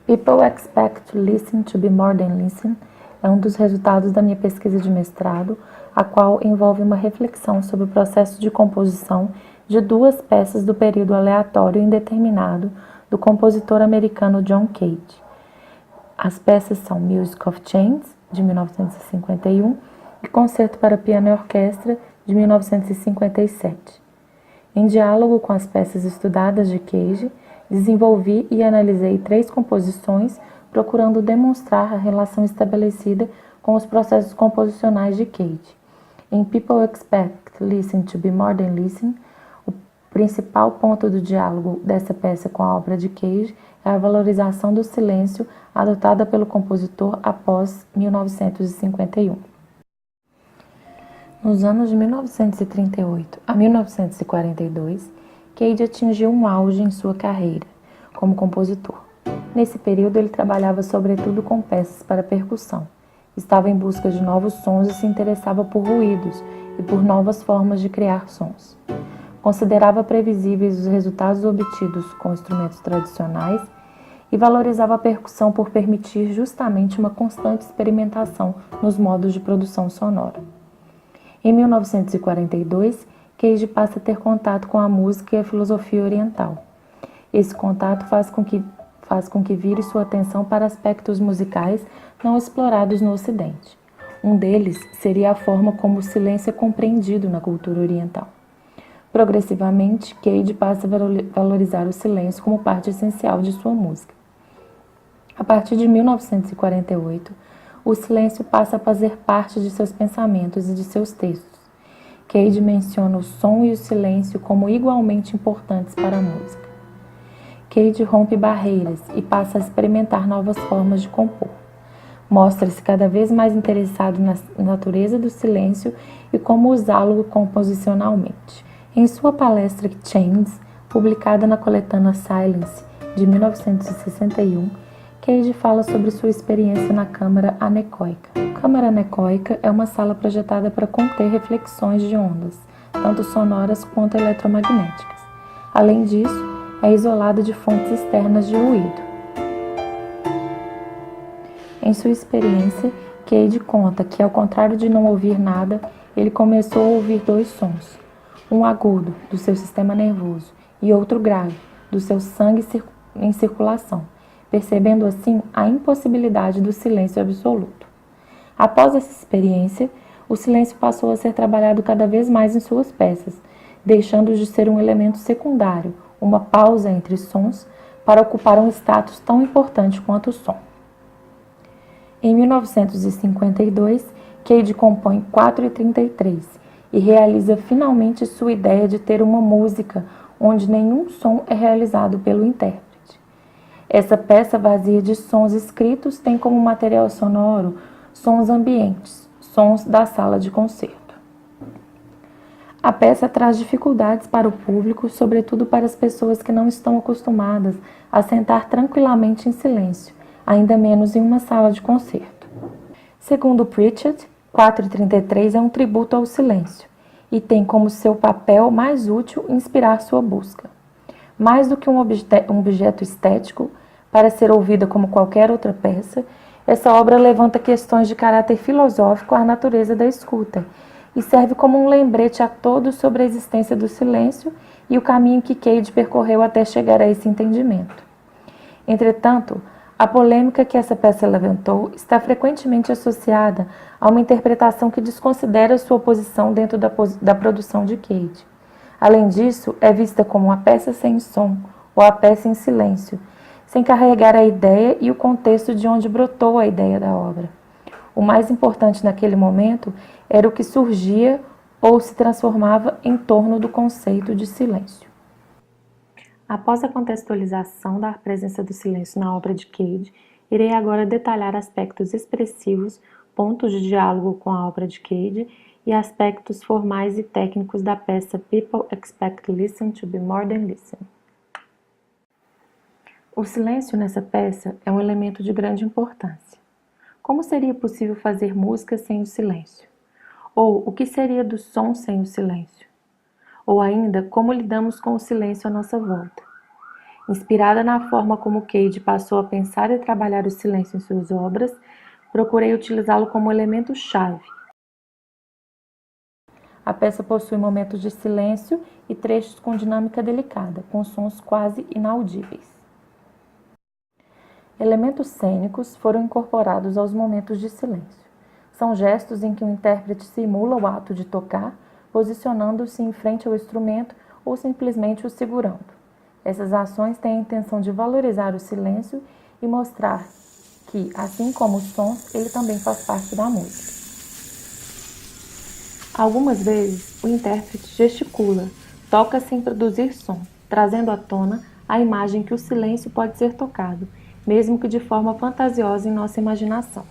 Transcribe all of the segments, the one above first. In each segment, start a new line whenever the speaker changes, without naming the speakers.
People expect to listen to be more than listen é um dos resultados da minha pesquisa de mestrado, a qual envolve uma reflexão sobre o processo de composição de duas peças do período aleatório indeterminado do compositor americano John Cage. As peças são Music of Chains, de 1951, e Concerto para Piano e Orquestra, de 1957. Em diálogo com as peças estudadas de Cage, desenvolvi e analisei 3 composições, procurando demonstrar a relação estabelecida com os processos composicionais de Cage. Em People Expect Listen to be More Than Listen, o principal ponto do diálogo dessa peça com a obra de Cage é a valorização do silêncio adotada pelo compositor após 1951. Nos anos de 1938 a 1942, Cage atingiu um auge em sua carreira como compositor. Nesse período, ele trabalhava sobretudo com peças para percussão. Estava em busca de novos sons e se interessava por ruídos e por novas formas de criar sons. Considerava previsíveis os resultados obtidos com instrumentos tradicionais e valorizava a percussão por permitir justamente uma constante experimentação nos modos de produção sonora. Em 1942, Cage passa a ter contato com a música e a filosofia oriental. Esse contato faz com que vire sua atenção para aspectos musicais não explorados no Ocidente. Um deles seria a forma como o silêncio é compreendido na cultura oriental. Progressivamente, Cage passa a valorizar o silêncio como parte essencial de sua música. A partir de 1948, o silêncio passa a fazer parte de seus pensamentos e de seus textos. Cage menciona o som e o silêncio como igualmente importantes para a música. Cage rompe barreiras e passa a experimentar novas formas de compor. Mostra-se cada vez mais interessado na natureza do silêncio e como usá-lo composicionalmente. Em sua palestra Chains, publicada na coletânea Silence, de 1961, Cage fala sobre sua experiência na câmara anecoica. A câmara anecoica é uma sala projetada para conter reflexões de ondas, tanto sonoras quanto eletromagnéticas. Além disso, é isolada de fontes externas de ruído. Em sua experiência, Cage conta que, ao contrário de não ouvir nada, ele começou a ouvir 2 sons, um agudo, do seu sistema nervoso, e outro grave, do seu sangue em circulação, percebendo assim a impossibilidade do silêncio absoluto. Após essa experiência, o silêncio passou a ser trabalhado cada vez mais em suas peças, deixando de ser um elemento secundário, uma pausa entre sons, para ocupar um status tão importante quanto o som. Em 1952, Cage compõe 4:33 e realiza finalmente sua ideia de ter uma música onde nenhum som é realizado pelo intérprete. Essa peça vazia de sons escritos tem como material sonoro sons ambientes, sons da sala de concerto. A peça traz dificuldades para o público, sobretudo para as pessoas que não estão acostumadas a sentar tranquilamente em silêncio, ainda menos em uma sala de concerto. Segundo Pritchett, 4:33 é um tributo ao silêncio e tem como seu papel mais útil inspirar sua busca. Mais do que um objeto estético, para ser ouvida como qualquer outra peça, essa obra levanta questões de caráter filosófico à natureza da escuta e serve como um lembrete a todos sobre a existência do silêncio e o caminho que Cage percorreu até chegar a esse entendimento. Entretanto, a polêmica que essa peça levantou está frequentemente associada a uma interpretação que desconsidera sua posição dentro da produção de Cage. Além disso, é vista como uma peça sem som ou a peça em silêncio, sem carregar a ideia e o contexto de onde brotou a ideia da obra. O mais importante naquele momento era o que surgia ou se transformava em torno do conceito de silêncio. Após a contextualização da presença do silêncio na obra de Cage, irei agora detalhar aspectos expressivos, pontos de diálogo com a obra de Cage e aspectos formais e técnicos da peça People Expect Listen to be More Than Listen. O silêncio nessa peça é um elemento de grande importância. Como seria possível fazer música sem o silêncio? Ou o que seria do som sem o silêncio? Ou ainda, como lidamos com o silêncio à nossa volta? Inspirada na forma como Cage passou a pensar e trabalhar o silêncio em suas obras, procurei utilizá-lo como elemento-chave. A peça possui momentos de silêncio e trechos com dinâmica delicada, com sons quase inaudíveis. Elementos cênicos foram incorporados aos momentos de silêncio. São gestos em que o intérprete simula o ato de tocar, posicionando-se em frente ao instrumento ou simplesmente o segurando. Essas ações têm a intenção de valorizar o silêncio e mostrar que, assim como os sons, ele também faz parte da música. Algumas vezes, o intérprete gesticula, toca sem produzir som, trazendo à tona a imagem que o silêncio pode ser tocado, mesmo que de forma fantasiosa em nossa imaginação.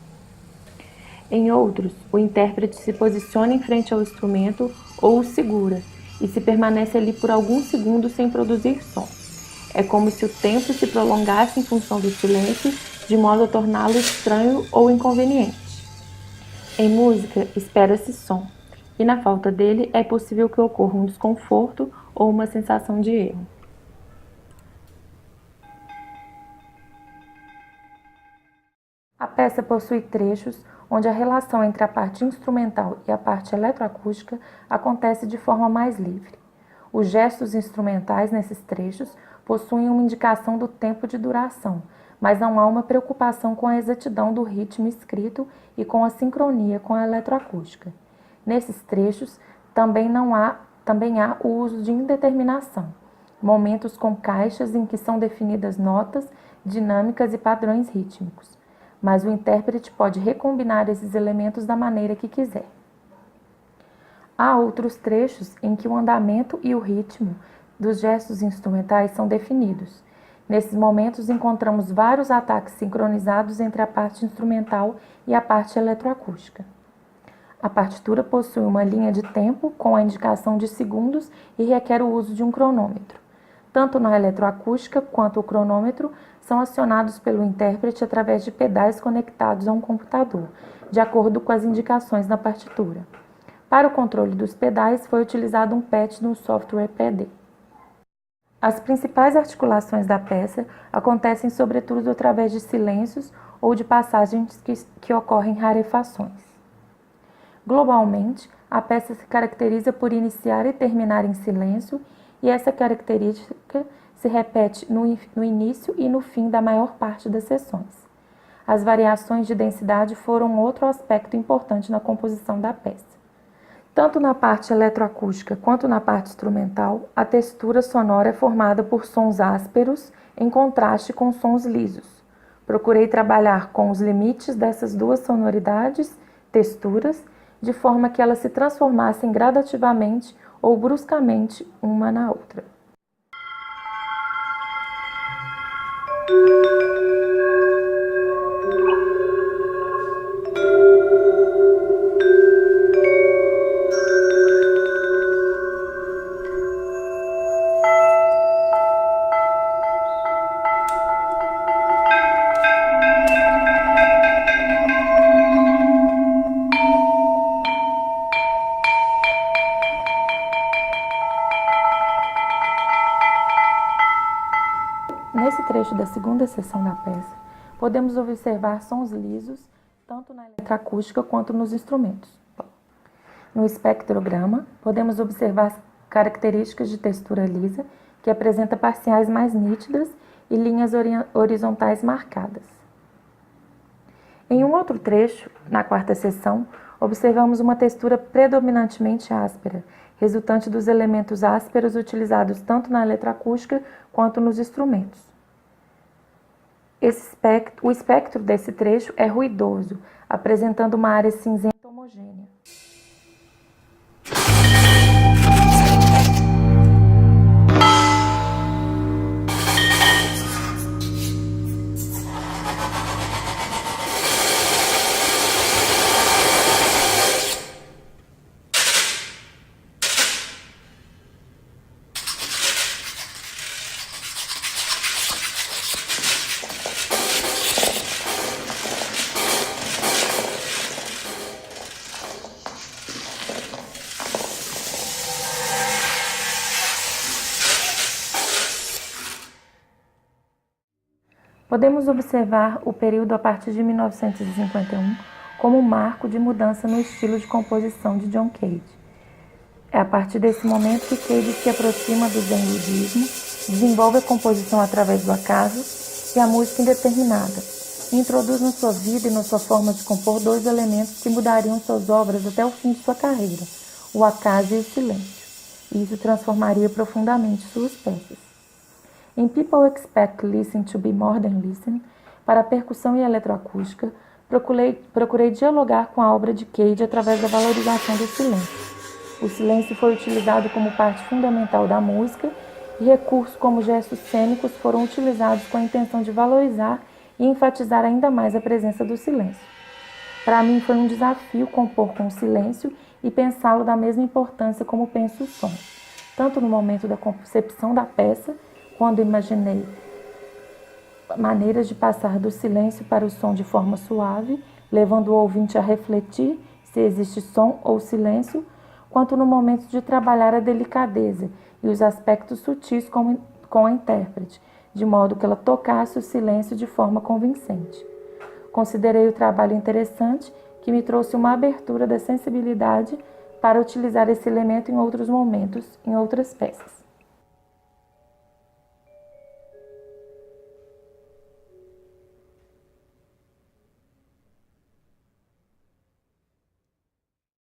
Em outros, o intérprete se posiciona em frente ao instrumento ou o segura, e se permanece ali por alguns segundos sem produzir som. É como se o tempo se prolongasse em função do silêncio, de modo a torná-lo estranho ou inconveniente. Em música, espera-se som, e na falta dele é possível que ocorra um desconforto ou uma sensação de erro. A peça possui trechos onde a relação entre a parte instrumental e a parte eletroacústica acontece de forma mais livre. Os gestos instrumentais nesses trechos possuem uma indicação do tempo de duração, mas não há uma preocupação com a exatidão do ritmo escrito e com a sincronia com a eletroacústica. Nesses trechos também há o uso de indeterminação, momentos com caixas em que são definidas notas, dinâmicas e padrões rítmicos, mas o intérprete pode recombinar esses elementos da maneira que quiser. Há outros trechos em que o andamento e o ritmo dos gestos instrumentais são definidos. Nesses momentos encontramos vários ataques sincronizados entre a parte instrumental e a parte eletroacústica. A partitura possui uma linha de tempo com a indicação de segundos e requer o uso de um cronômetro. Tanto na eletroacústica quanto o cronômetro são acionados pelo intérprete através de pedais conectados a um computador, de acordo com as indicações na partitura. Para o controle dos pedais foi utilizado um patch no software PD. As principais articulações da peça acontecem sobretudo através de silêncios ou de passagens que ocorrem rarefações. Globalmente, a peça se caracteriza por iniciar e terminar em silêncio, e essa característica se repete no início e no fim da maior parte das sessões. As variações de densidade foram outro aspecto importante na composição da peça. Tanto na parte eletroacústica quanto na parte instrumental, a textura sonora é formada por sons ásperos em contraste com sons lisos. Procurei trabalhar com os limites dessas duas sonoridades, texturas, de forma que elas se transformassem gradativamente ou bruscamente uma na outra. Nesse trecho da segunda seção da peça, podemos observar sons lisos, tanto na eletroacústica quanto nos instrumentos. No espectrograma, podemos observar características de textura lisa, que apresenta parciais mais nítidas e linhas horizontais marcadas. Em um outro trecho, na quarta seção, observamos uma textura predominantemente áspera, resultante dos elementos ásperos utilizados tanto na eletroacústica quanto nos instrumentos. O espectro desse trecho é ruidoso, apresentando uma área cinzenta homogênea. Podemos observar o período a partir de 1951 como um marco de mudança no estilo de composição de John Cage. É a partir desse momento que Cage se aproxima do Zen budismo, desenvolve a composição através do acaso e a música indeterminada, e introduz na sua vida e na sua forma de compor dois elementos que mudariam suas obras até o fim de sua carreira, o acaso e o silêncio, e isso transformaria profundamente suas peças. Em People Expect Listen to Be More Than Listen, para a percussão e eletroacústica, procurei dialogar com a obra de Cage através da valorização do silêncio. O silêncio foi utilizado como parte fundamental da música e recursos como gestos cênicos foram utilizados com a intenção de valorizar e enfatizar ainda mais a presença do silêncio. Para mim foi um desafio compor com o silêncio e pensá-lo da mesma importância como penso o som, tanto no momento da concepção da peça, quando imaginei maneiras de passar do silêncio para o som de forma suave, levando o ouvinte a refletir se existe som ou silêncio, quanto no momento de trabalhar a delicadeza e os aspectos sutis com a intérprete, de modo que ela tocasse o silêncio de forma convincente. Considerei o trabalho interessante, que me trouxe uma abertura da sensibilidade para utilizar esse elemento em outros momentos, em outras peças.